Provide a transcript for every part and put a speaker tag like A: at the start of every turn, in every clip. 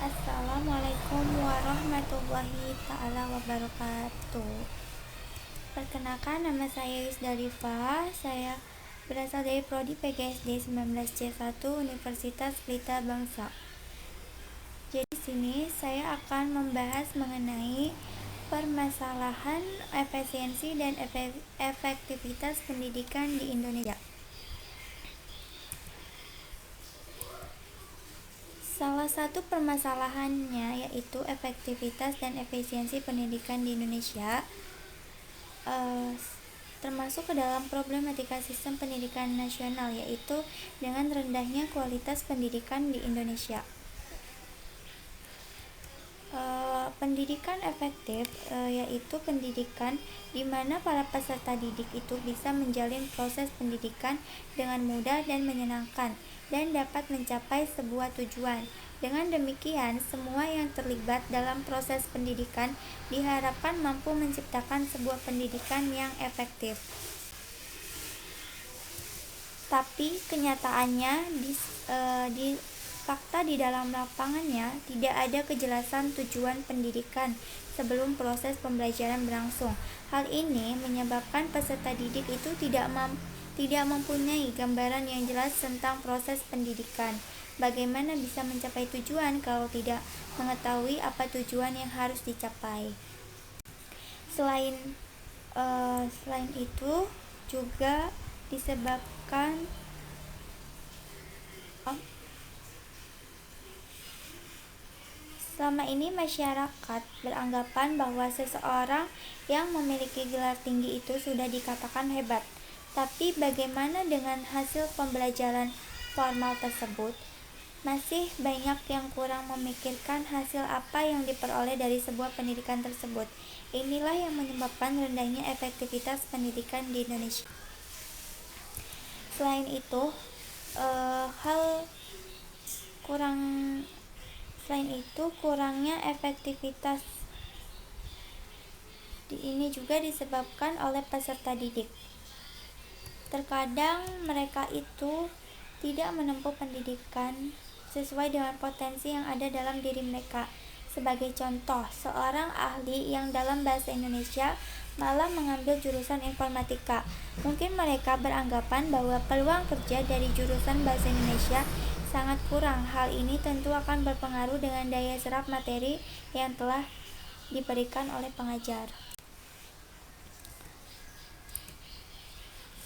A: Assalamualaikum warahmatullahi ta'ala wabarakatuh. Perkenalkan, nama saya Yusda Rifa. Saya berasal dari Prodi PGSD 19C1 Universitas Pelita Bangsa. Jadi di sini saya akan membahas mengenai permasalahan efisiensi dan efektivitas pendidikan di Indonesia. Salah satu permasalahannya yaitu efektivitas dan efisiensi pendidikan di Indonesia, termasuk ke dalam problematika sistem pendidikan nasional, yaitu dengan rendahnya kualitas pendidikan di Indonesia. Pendidikan efektif yaitu pendidikan di mana para peserta didik itu bisa menjalin proses pendidikan dengan mudah dan menyenangkan dan dapat mencapai sebuah tujuan. Dengan demikian, semua yang terlibat dalam proses pendidikan diharapkan mampu menciptakan sebuah pendidikan yang efektif. Tapi kenyataannya di fakta di dalam lapangannya tidak ada kejelasan tujuan pendidikan sebelum proses pembelajaran berlangsung. Hal ini menyebabkan peserta didik itu tidak mempunyai gambaran yang jelas tentang proses pendidikan. Bagaimana bisa mencapai tujuan kalau tidak mengetahui apa tujuan yang harus dicapai? Selain itu juga disebabkan selama ini masyarakat beranggapan bahwa seseorang yang memiliki gelar tinggi itu sudah dikatakan hebat. Tapi bagaimana dengan hasil pembelajaran formal tersebut? Masih banyak yang kurang memikirkan hasil apa yang diperoleh dari sebuah pendidikan tersebut. Inilah yang menyebabkan rendahnya efektivitas pendidikan di Indonesia. Selain itu, kurangnya efektivitas ini juga disebabkan oleh peserta didik. Terkadang mereka itu tidak menempuh pendidikan sesuai dengan potensi yang ada dalam diri mereka. Sebagai contoh, seorang ahli yang dalam bahasa Indonesia malah mengambil jurusan informatika. Mungkin mereka beranggapan bahwa peluang kerja dari jurusan bahasa Indonesia sangat kurang. Hal ini tentu akan berpengaruh dengan daya serap materi yang telah diberikan oleh pengajar.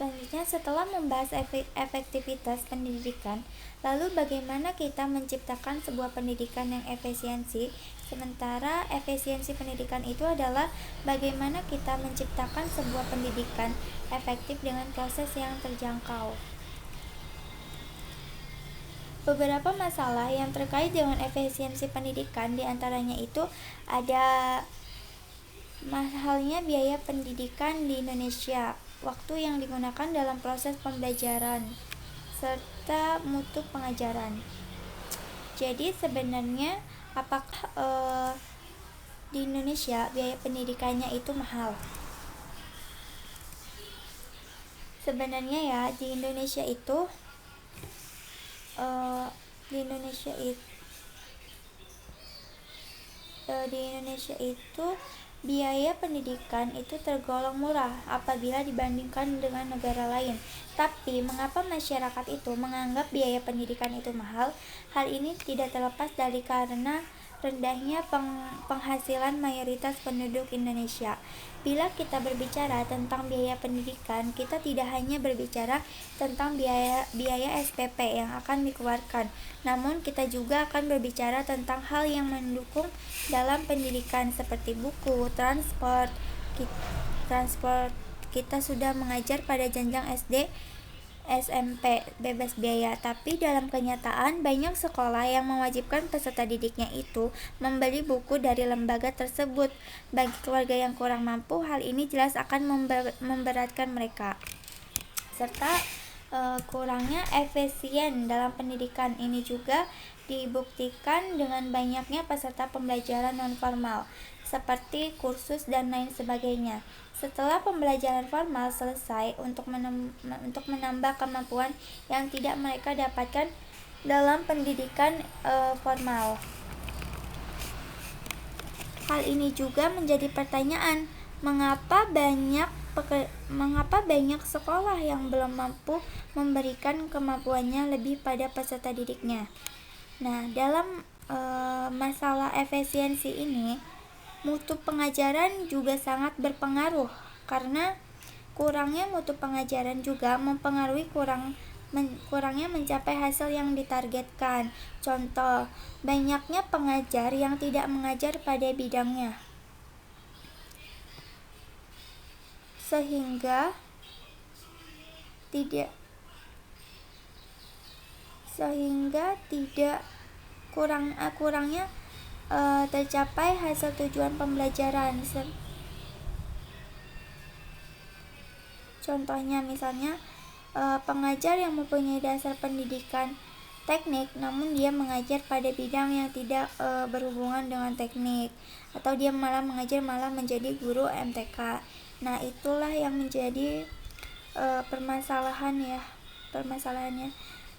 A: Selanjutnya, setelah membahas efektivitas pendidikan, lalu bagaimana kita menciptakan sebuah pendidikan yang efisiensi? Sementara efisiensi pendidikan itu adalah bagaimana kita menciptakan sebuah pendidikan efektif dengan proses yang terjangkau. Beberapa masalah yang terkait dengan efisiensi pendidikan diantaranya itu ada mahalnya biaya pendidikan di Indonesia, waktu yang digunakan dalam proses pembelajaran, serta mutu pengajaran. Jadi sebenarnya apakah di Indonesia biaya pendidikannya itu mahal? Sebenarnya ya di Indonesia itu biaya pendidikan itu tergolong murah apabila dibandingkan dengan negara lain. Tapi mengapa masyarakat itu menganggap biaya pendidikan itu mahal? Hal ini tidak terlepas dari karena rendahnya penghasilan mayoritas penduduk Indonesia. Bila kita berbicara tentang biaya pendidikan, kita tidak hanya berbicara tentang biaya SPP yang akan dikeluarkan, namun kita juga akan berbicara tentang hal yang mendukung dalam pendidikan seperti buku, transport. Kita sudah mengajar pada jenjang SD, SMP bebas biaya, tapi dalam kenyataan banyak sekolah yang mewajibkan peserta didiknya itu membeli buku dari lembaga tersebut. Bagi keluarga yang kurang mampu, hal ini jelas akan memberatkan mereka. Serta kurangnya efisien dalam pendidikan ini juga dibuktikan dengan banyaknya peserta pembelajaran non-formal seperti kursus dan lain sebagainya. Setelah pembelajaran formal selesai, untuk menambah kemampuan yang tidak mereka dapatkan dalam pendidikan formal. Hal ini juga menjadi pertanyaan, mengapa banyak sekolah yang belum mampu memberikan kemampuannya lebih pada peserta didiknya. Nah, dalam masalah efisiensi ini, mutu pengajaran juga sangat berpengaruh karena kurangnya mutu pengajaran juga mempengaruhi kurangnya mencapai hasil yang ditargetkan. Contoh, banyaknya pengajar yang tidak mengajar pada bidangnya, sehingga tidak kurangnya tercapai hasil tujuan pembelajaran. Contohnya misalnya pengajar yang mempunyai dasar pendidikan teknik namun dia mengajar pada bidang yang tidak berhubungan dengan teknik, atau dia malah menjadi guru MTK. Nah, itulah yang menjadi permasalahannya.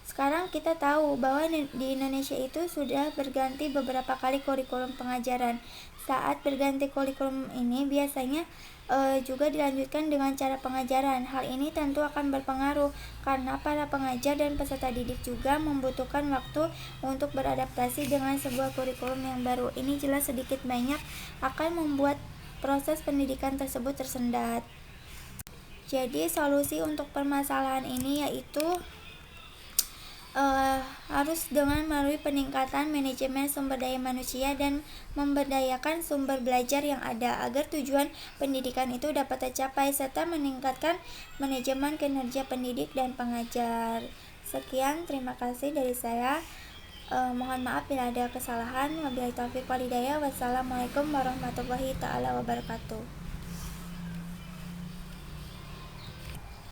A: Sekarang kita tahu bahwa di Indonesia itu sudah berganti beberapa kali kurikulum pengajaran. Saat berganti kurikulum ini biasanya juga dilanjutkan dengan cara pengajaran. Hal ini tentu akan berpengaruh karena para pengajar dan peserta didik juga membutuhkan waktu untuk beradaptasi dengan sebuah kurikulum yang baru. Ini jelas sedikit banyak akan membuat proses pendidikan tersebut tersendat. Jadi solusi untuk permasalahan ini yaitu harus dengan melalui peningkatan manajemen sumber daya manusia dan memberdayakan sumber belajar yang ada agar tujuan pendidikan itu dapat tercapai, serta meningkatkan manajemen kinerja pendidik dan pengajar. Sekian, terima kasih dari saya. Mohon maaf bila ada kesalahan. Wabillahi taufiq wal hidayah. Wassalamualaikum warahmatullahi taala wabarakatuh.